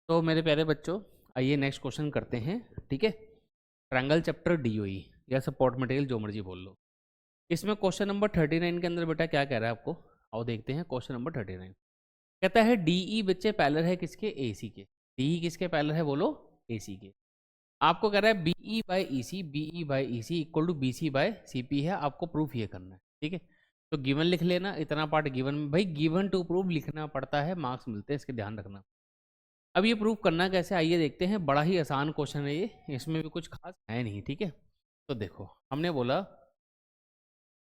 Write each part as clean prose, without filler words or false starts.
तो मेरे प्यारे बच्चों, आइए नेक्स्ट क्वेश्चन करते हैं। ठीक है, ट्रायंगल चैप्टर डीओई या सपोर्ट मटेरियल जो मर्जी बोल लो। इसमें क्वेश्चन नंबर 39 के अंदर बेटा क्या कह रहा है आपको, आओ देखते हैं। क्वेश्चन नंबर 39 कहता है डीई बच्चे पैरेलल है किसके, एसी के। डीई किसके पैरेलल है बोलो, एसी के। आपको कह रहा है BE by E C equal to B C by C P है। आपको प्रूफ ये करना है। ठीक है, तो गिवन लिख लेना, इतना पार्ट गिवन में भाई गिवन टू प्रूफ लिखना पड़ता है, मार्क्स मिलते हैं, इसके ध्यान रखना। अब ये प्रूफ करना कैसे, आइए देखते हैं। बड़ा ही आसान क्वेश्चन है ये, इसमें भी कुछ खास है नहीं। ठीक है, तो देखो हमने बोला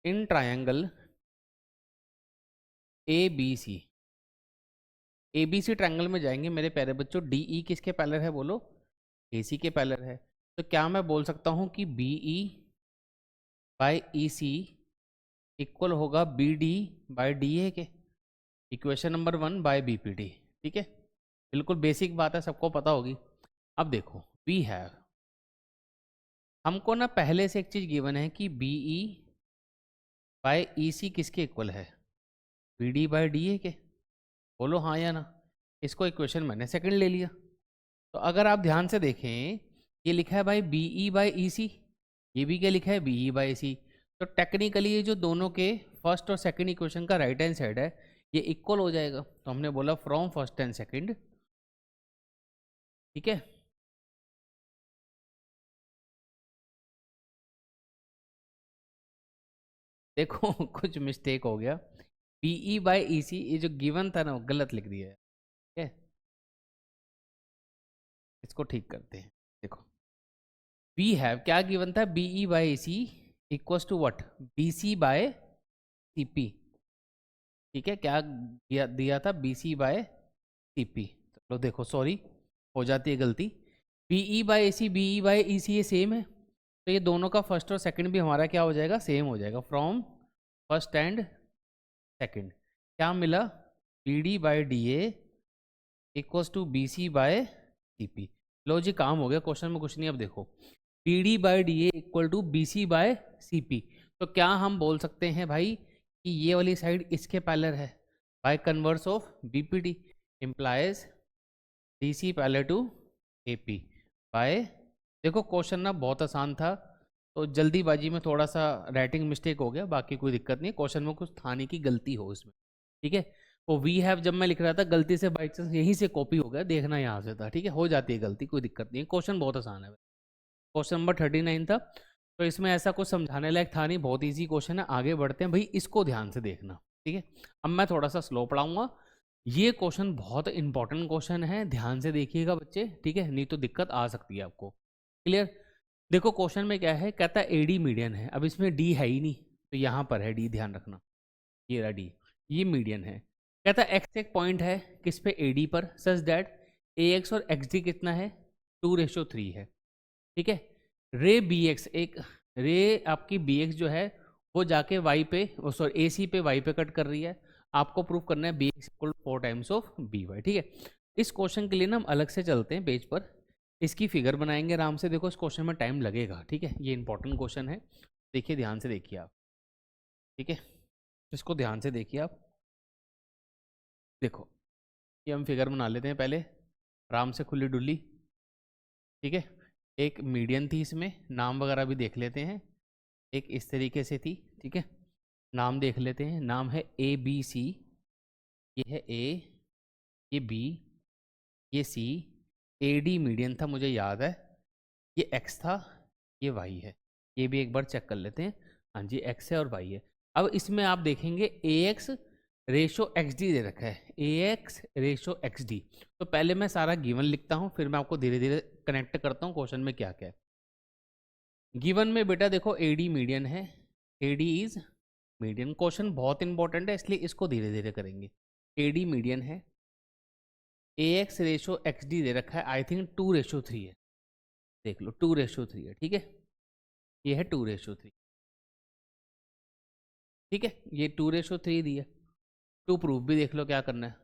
in triangle A B C triangle में जाएंगे मेरे प्यारे बच्चों। डी ई किसके पैरेलल है बोलो, ए सी के पैरेलल है। तो क्या मैं बोल सकता हूँ कि B E by E C equal होगा B D by D A के, equation number 1 by B P D. ठीक है, बिल्कुल बेसिक बात है, सबको पता होगी। अब देखो वी हैव, हमको ना पहले से एक चीज गिवन है कि बी ई बाय ई सी किसके इक्वल है, B D by D A के। बोलो हाँ या ना। इसको इक्वेशन मैंने सेकंड ले लिया। तो अगर आप ध्यान से देखें, ये लिखा है भाई B E bye E C, ये भी क्या लिखा है, बी ई बाय सी। तो टेक्निकली ये जो दोनों के फर्स्ट और सेकंड इक्वेशन का राइट हैंड साइड है, ये इक्वल हो जाएगा। तो हमने बोला फ्रॉम फर्स्ट एंड सेकंड। ठीक है, देखो कुछ मिस्टेक हो गया। बीई बाय ई सी, ये जो गिवन था ना वो गलत लिख दिया है। ठीक है, इसको ठीक करते हैं। देखो वी हैव क्या गिवन था, B E by E C equals to what, B C by C P. ठीक है, क्या दिया था, B C by C P. चलो देखो सॉरी, हो जाती है गलती। B E by A C, B E by E C ये सेम है, तो ये दोनों का फर्स्ट और सेकंड भी हमारा क्या हो जाएगा, सेम हो जाएगा। फ्रॉम फर्स्ट एंड सेकंड क्या मिला, B D by D A equals to B C by C P. लो जी काम हो गया, क्वेश्चन में कुछ नहीं। अब देखो B D by D A equal to B C by C P, तो क्या हम बोल सकते हैं भाई कि ये वाली साइड इसके पैरेलल है by converse of B P D, implies D C parallel to A P by. देखो क्वेश्चन ना बहुत आसान था, तो जल्दीबाजी में थोड़ा सा राइटिंग मिस्टेक हो गया, बाकी कोई दिक्कत नहीं। क्वेश्चन में कुछ थाने की गलती हो इसमें। ठीक है, वो वी हैव जब मैं लिख रहा था गलती से बाई चांस यहीं से कॉपी हो गया, देखना यहाँ से था। ठीक है, हो जाती है गलती, कोई दिक्कत नहीं है। क्वेश्चन बहुत आसान है, क्वेश्चन नंबर 39 था, तो इसमें ऐसा कुछ समझाने लायक था नहीं, बहुत ईजी क्वेश्चन है। आगे बढ़ते हैं भाई, इसको ध्यान से देखना। ठीक है, अब मैं थोड़ा सा स्लो पढ़ाऊंगा। ये क्वेश्चन बहुत इंपॉर्टेंट क्वेश्चन है, ध्यान से देखिएगा बच्चे। ठीक है, नहीं तो दिक्कत आ सकती है आपको। क्लियर, देखो क्वेश्चन में क्या है, कहता है एडी मीडियन है। अब इसमें डी है ही नहीं, तो यहाँ पर है डी, ध्यान रखना। ये रहा डी, ये मीडियन है। कहता है एक्स एक पॉइंट है किस पे, एडी पर, सच दैट ए एक्स और एक्स डी कितना है, 2:3 है। ठीक है, रे बी एक्स, एक रे आपकी बी एक्स जो है वो जाके वाई पे, सॉरी ए सी पे वाई पे कट कर रही है। आपको प्रूव करना है B X equal 4 times of B Y. ठीक है, इस क्वेश्चन के लिए ना हम अलग से चलते हैं पेज पर, इसकी फिगर बनाएंगे आराम से। देखो इस क्वेश्चन में टाइम लगेगा। ठीक है, ये इंपॉर्टेंट क्वेश्चन है, देखिए ध्यान से देखिए आप। ठीक है, इसको ध्यान से देखिए आप। देखो ये हम फिगर बना लेते हैं पहले, आराम से खुली डुली। ठीक है, एक मीडियन थी, इसमें नाम वगैरह भी देख लेते हैं। एक इस तरीके से थी। ठीक है, नाम देख लेते हैं। नाम है ए बी सी, ये है ए, ये बी, ये सी। ए डी मीडियन था मुझे याद है, ये एक्स था, ये वाई है। ये भी एक बार चेक कर लेते हैं। हाँ जी, एक्स है और वाई है। अब इसमें आप देखेंगे ए एक्स रेशो एक्स डी दे रखा है, A x ratio x D. तो पहले मैं सारा गिवन लिखता हूँ, फिर मैं आपको धीरे धीरे कनेक्ट करता हूँ क्वेश्चन में क्या क्या है। गिवन में बेटा देखो ए डी मीडियन है, A D is median. Question बहुत इंपॉर्टेंट है, इसलिए इसको धीरे धीरे करेंगे। ए डी मीडियन है, A x ratio x D दे रखा है, आई थिंक 2:3 है। देख लो 2:3 है। ठीक है, ये है 2:3। ठीक है, ये 2:3 दिया। टू प्रूफ भी देख लो क्या करना है।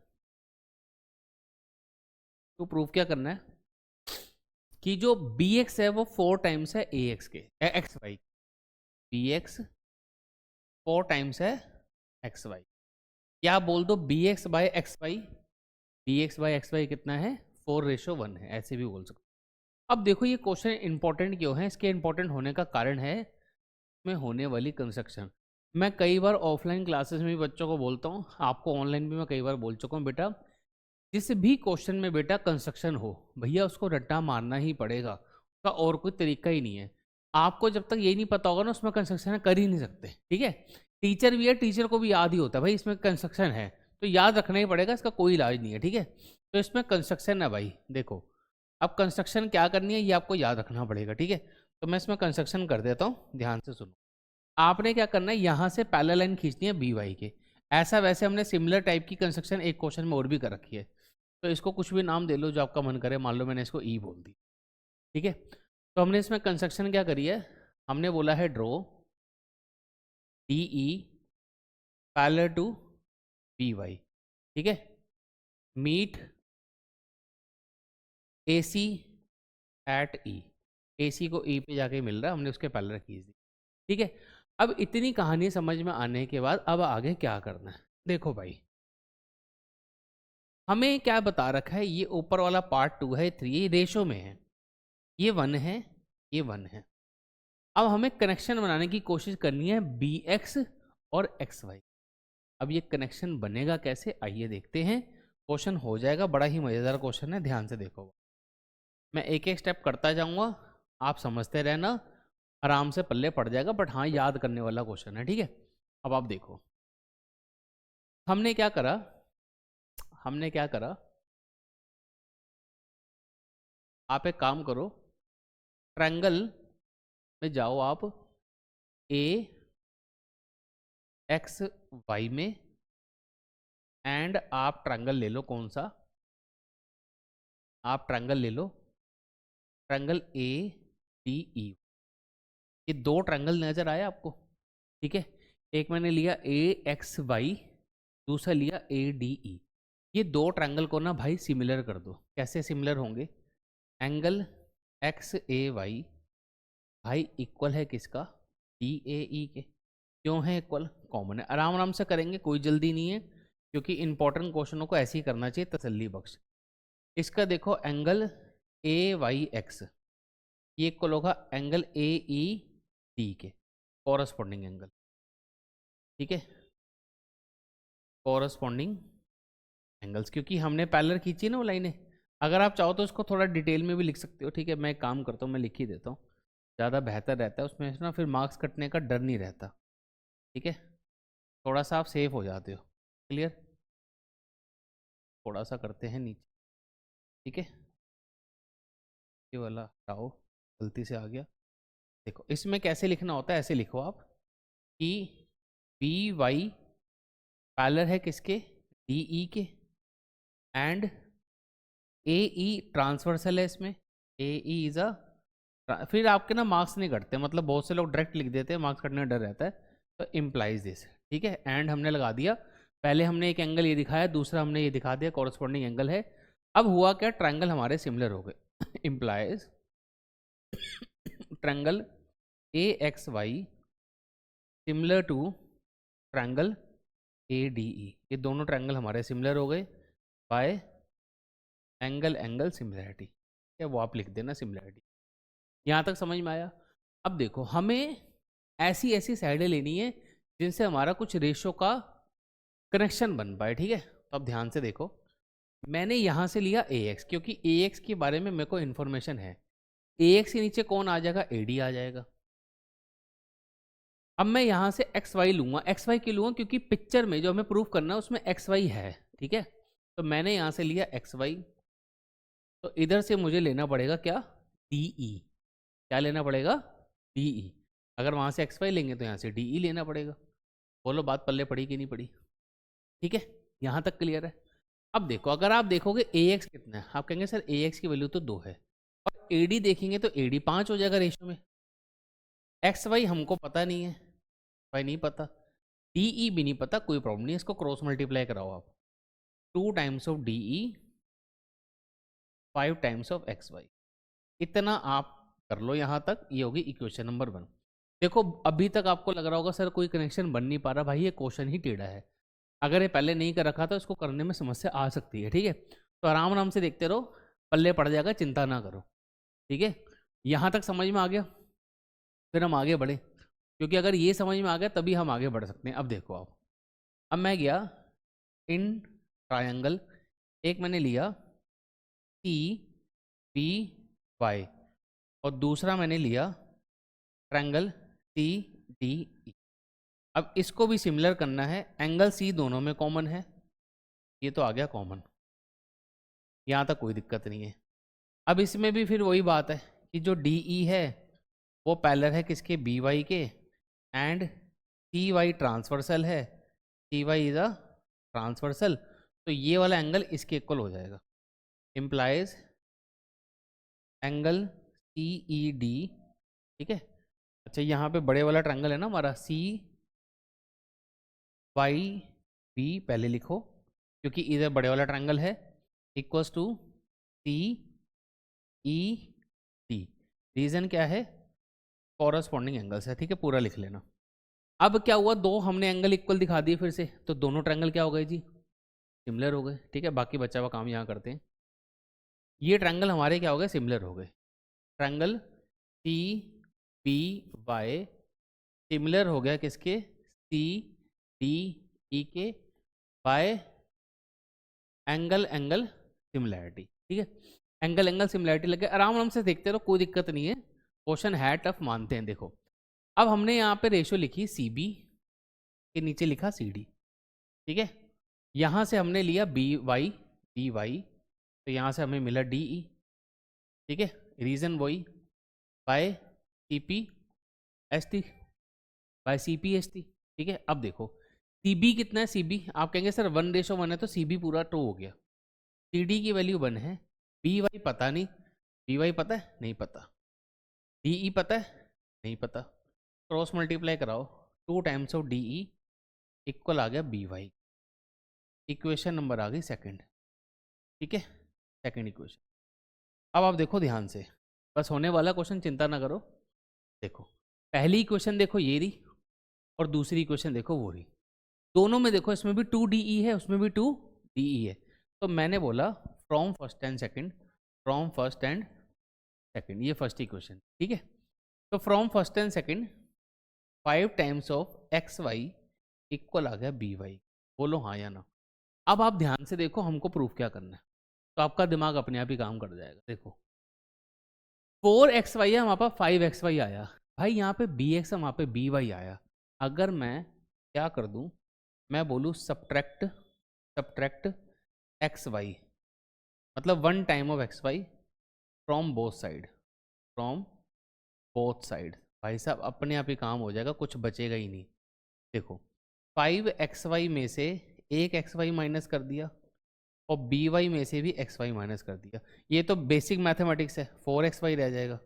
टू प्रूफ क्या करना है कि जो बी एक्स है वो 4 टाइम्स है ए एक्स के, X Y. B X 4 times है एक्स वाई, या बोल दो B X by X Y. B X by X Y कितना है, 4:1 है, ऐसे भी बोल सकते। अब देखो ये क्वेश्चन इंपॉर्टेंट क्यों है, इसके इंपॉर्टेंट होने का कारण है में होने वाली कंस्ट्रक्शन। मैं कई बार ऑफलाइन क्लासेस में भी बच्चों को बोलता हूँ, आपको ऑनलाइन भी मैं कई बार बोल चुका हूँ, बेटा जिस भी क्वेश्चन में बेटा कंस्ट्रक्शन हो भैया उसको रट्टा मारना ही पड़ेगा, उसका और कोई तरीका ही नहीं है। आपको जब तक ये नहीं पता होगा ना उसमें कंस्ट्रक्शन कर ही नहीं सकते, ठीक है। टीचर भी है, टीचर को भी याद ही होता है भाई इसमें कंस्ट्रक्शन है, तो याद रखना ही पड़ेगा, इसका कोई इलाज नहीं है, ठीक है। तो इसमें कंस्ट्रक्शन है भाई, देखो अब कंस्ट्रक्शन क्या करनी है ये आपको याद रखना पड़ेगा, ठीक है। तो मैं इसमें कंस्ट्रक्शन कर देता हूँ, ध्यान से सुनो। आपने क्या करना है, यहाँ से पैरेलल लाइन खींचनी है बी वाई के। ऐसा वैसे हमने सिमिलर टाइप की कंस्ट्रक्शन एक क्वेश्चन में और भी कर रखी है, तो इसको कुछ भी नाम दे लो जो आपका मन करे, मान लो मैंने इसको ई बोल दी, ठीक है। तो हमने इसमें कंस्ट्रक्शन क्या करी है, हमने बोला है draw D E parallel to B Y, ठीक है। मीट ए सी एट ई, ए सी को ई पे जाके मिल रहा है, हमने उसके पैरेलल खींच दी, ठीक है। अब इतनी कहानी समझ में आने के बाद अब आगे क्या करना है, देखो भाई हमें क्या बता रखा है, ये ऊपर वाला पार्ट 2 है, 3 ये रेशो में है, ये 1 है, ये 1 है। अब हमें कनेक्शन बनाने की कोशिश करनी है बी एक्स और एक्स वाई। अब ये कनेक्शन बनेगा कैसे, आइए देखते हैं। क्वेश्चन हो जाएगा, बड़ा ही मज़ेदार क्वेश्चन है, ध्यान से देखो। मैं एक एक स्टेप करता जाऊंगा, आप समझते रहना, आराम से पल्ले पड़ जाएगा, बट हाँ याद करने वाला क्वेश्चन है, ठीक है। अब आप देखो हमने क्या करा, हमने क्या करा, आप एक काम करो, ट्रायंगल में जाओ आप, ए एक्स वाई में, एंड आप ट्रायंगल ले लो, कौन सा, आप ट्रायंगल ले लो, ट्रायंगल ए डी ई। ये दो ट्रायंगल नजर आया आपको, ठीक है। एक मैंने लिया ए एक्स वाई, दूसरा लिया ए डी ई। ये दो ट्रायंगल को ना भाई सिमिलर कर दो, कैसे सिमिलर होंगे, एंगल एक्स ए वाई भाई इक्वल है किसका, डी ए ई के। क्यों है इक्वल, कॉमन है, आराम आराम से करेंगे, कोई जल्दी नहीं है, क्योंकि इंपॉर्टेंट क्वेश्चनों को ऐसे ही करना चाहिए तसल्ली बख्श। इसका देखो एंगल ए वाई एक्स, ये इक्वल होगा एंगल ए ई डी के, कॉरस्पॉन्डिंग एंगल, ठीक है, कॉरस्पॉन्डिंग एंगल्स, क्योंकि हमने पैरेलल खींची ना वो लाइनें। अगर आप चाहो तो उसको थोड़ा डिटेल में भी लिख सकते हो, ठीक है। मैं काम करता हूँ, मैं लिख ही देता हूँ, ज़्यादा बेहतर रहता है, उसमें ना फिर मार्क्स कटने का डर नहीं रहता, ठीक है। थोड़ा सा आप सेफ हो जाते हो, क्लियर। थोड़ा सा करते हैं नीचे, ठीक है, ये वाला हटाओ, गलती से आ गया। देखो इसमें कैसे लिखना होता है, ऐसे लिखो आप कि बी वाई पैरेलल है किसके, डी ई के, एंड ए ई ट्रांसवर्सल है इसमें, ए ई इज अ, फिर आपके ना मार्क्स नहीं कटते, मतलब बहुत से लोग डायरेक्ट लिख देते हैं, मार्क्स कटने का डर रहता है, तो इम्प्लाइज दिस, ठीक है। एंड हमने लगा दिया, पहले हमने एक एंगल ये दिखाया, दूसरा हमने ये दिखा दिया कॉरस्पॉन्डिंग एंगल है। अब हुआ क्या, ट्रायंगल हमारे सिमिलर हो गए implies triangle A X Y similar to triangle A D E, ये दोनों ट्रायंगल हमारे सिमिलर हो गए बाय एंगल एंगल सिमिलरिटी, क्या वो आप लिख देना सिमिलरिटी। यहाँ तक समझ में आया। अब देखो हमें ऐसी ऐसी साइडें लेनी है जिनसे हमारा कुछ रेशो का कनेक्शन बन पाए, ठीक है। तो अब ध्यान से देखो, मैंने यहाँ से लिया ए एक्स, क्योंकि ए एक्स के बारे में मेरे को इन्फॉर्मेशन है, ए एक्स के नीचे कौन आ जाएगा, ए डी आ जाएगा। अब मैं यहाँ से एक्स वाई लूँगा, एक्स वाई क्यों लूँगा, क्योंकि पिक्चर में जो हमें प्रूफ करना है उसमें एक्स वाई है, ठीक है। तो मैंने यहाँ से लिया एक्स वाई, तो इधर से मुझे लेना पड़ेगा क्या, डी ई, क्या लेना पड़ेगा, डी ई। अगर वहाँ से एक्स वाई लेंगे तो यहाँ से डी ई लेना पड़ेगा। बोलो बात पल्ले पड़ी कि नहीं पड़ी, ठीक है, यहाँ तक क्लियर है। अब देखो अगर आप देखोगे ए एक्स कितना है, आप कहेंगे सर ए एक्स की वैल्यू तो 2 है, और ए डी देखेंगे तो ए डी 5 हो जाएगा रेशो में। एक्स वाई हमको पता नहीं है, वाई नहीं पता, डी ई भी नहीं पता, कोई प्रॉब्लम नहीं है, इसको क्रॉस मल्टीप्लाई कराओ आप, 2 times of D E 5 times of X Y, इतना आप कर लो यहाँ तक, ये होगी इक्वेशन नंबर 1। देखो अभी तक आपको लग रहा होगा सर कोई कनेक्शन बन नहीं पा रहा, भाई ये क्वेश्चन ही टेढ़ा है, अगर ये पहले नहीं कर रखा तो इसको करने में समस्या आ सकती है, ठीक है। तो आराम आराम से देखते रहो, पल्ले पड़ जाएगा, चिंता ना करो। ठीक है, यहाँ तक समझ में आ गया? फिर हम आगे बढ़े, क्योंकि अगर ये समझ में आ गया तभी हम आगे बढ़ सकते हैं। अब देखो आप, अब मैं गया इन ट्रायंगल, एक मैंने लिया सी बी वाई और दूसरा मैंने लिया ट्रायंगल सी डी ई। अब इसको भी सिमिलर करना है, एंगल सी दोनों में कॉमन है, ये तो आ गया कॉमन, यहाँ तक कोई दिक्कत नहीं है। अब इसमें भी फिर वही बात है कि जो डी ई है वो पैरेलल है किसके, बी वाई के, एंड सी वाई ट्रांसवर्सल है, C Y is a transversal, तो ये वाला एंगल इसके इक्वल हो जाएगा, implies angle C E D. ठीक है, अच्छा यहाँ पे बड़े वाला ट्रायंगल है ना हमारा, सी वाई बी पहले लिखो, क्योंकि इधर बड़े वाला ट्रायंगल है, equals to C E D. Reason क्या है, कॉरस्पॉन्डिंग एंगल्स है। ठीक है, पूरा लिख लेना। अब क्या हुआ, दो हमने एंगल इक्वल दिखा दिए फिर से, तो दोनों ट्रायंगल क्या हो गए जी, सिमिलर हो गए। ठीक है, बाकी बचा हुआ काम यहाँ करते हैं। ये ट्रायंगल हमारे क्या हो गए, सिमिलर हो गए। Triangle C B Y similar हो गया किसके, सी डी ई के, बाय एंगल एंगल सिमिलैरिटी। ठीक है, एंगल एंगल सिमिलैरिटी लगे, आराम आराम से देखते रहो, कोई दिक्कत नहीं है। क्वेश्चन है टफ, मानते हैं। देखो अब हमने यहाँ पे रेशियो लिखी सी बी के नीचे लिखा सी डी। ठीक है, यहाँ से हमने लिया बी वाई डी वाई, तो यहाँ से हमें मिला डी ई। ठीक है, रीजन वही, by C P S T, by C P S T. ठीक है, अब देखो सी बी कितना है, सी बी आप कहेंगे सर 1:1 है, तो सी बी पूरा 2 हो गया, सी डी की वैल्यू 1 है, बी वाई पता नहीं, बी वाई पता है नहीं पता, डी ई पता है नहीं पता, क्रॉस मल्टीप्लाई कराओ, 2 times of D E equal आ गया बी वाई। इक्वेशन नंबर आ गई सेकंड। ठीक है, सेकंड इक्वेशन। अब आप देखो ध्यान से, बस होने वाला क्वेश्चन, चिंता ना करो। देखो पहली इक्वेशन देखो ये रही, और दूसरी इक्वेशन देखो वो रही, दोनों में देखो इसमें भी 2DE है, उसमें भी 2DE है। तो मैंने बोला from first and second, from first and second, ये फर्स्ट इक्वेशन। ठीक है, तो from first and second 5 times of X Y equal आ गया बी वाई। बोलो हाँ या ना। अब आप ध्यान से देखो हमको प्रूफ क्या करना है, तो आपका दिमाग अपने आप ही काम कर जाएगा। देखो 4xy है, वहाँ पर 5xy आया, भाई यहाँ पे bx है, वहाँ पे by आया। अगर मैं क्या कर दूँ, मैं बोलूँ सब्ट्रैक्ट xy, मतलब 1 time of xy from both side, from both side, भाई साहब अपने आप ही काम हो जाएगा, कुछ बचेगा ही नहीं। देखो 5xy में से एक xy माइनस कर दिया, और by में से भी xy माइनस कर दिया, ये तो बेसिक मैथमेटिक्स है, 4xy रह जाएगा।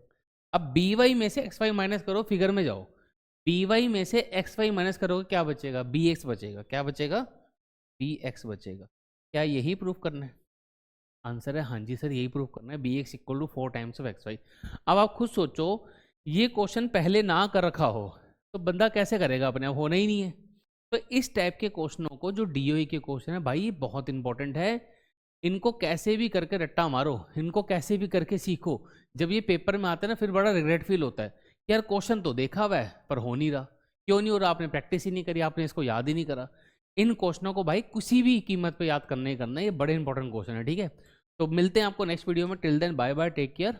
अब by में से xy माइनस करो, फिगर में जाओ, by में से xy माइनस करोगे क्या बचेगा, bx बचेगा। क्या बचेगा, bx बचेगा। क्या यही प्रूफ करना है? आंसर है हाँ जी सर, यही प्रूफ करना है, bx equal to 4 times of xy। अब आप खुद सोचो, ये क्वेश्चन पहले ना कर रखा हो तो बंदा कैसे करेगा, अपने आप होना ही नहीं है। तो इस टाइप के क्वेश्चनों को, जो डीओई के क्वेश्चन है भाई, ये बहुत इंपॉर्टेंट है, इनको कैसे भी करके रट्टा मारो, इनको कैसे भी करके सीखो। जब ये पेपर में आते हैं ना, फिर बड़ा रिग्रेट फील होता है, यार क्वेश्चन तो देखा हुआ है पर हो नहीं रहा। क्यों नहीं हो रहा, आपने प्रैक्टिस ही नहीं करी, आपने इसको याद ही नहीं करा। इन क्वेश्चनों को भाई किसी भी कीमत पे याद करना ही करना है, ये बड़े इंपॉर्टेंट क्वेश्चन है। ठीक है, तो मिलते हैं आपको नेक्स्ट वीडियो में, till then bye bye, take care.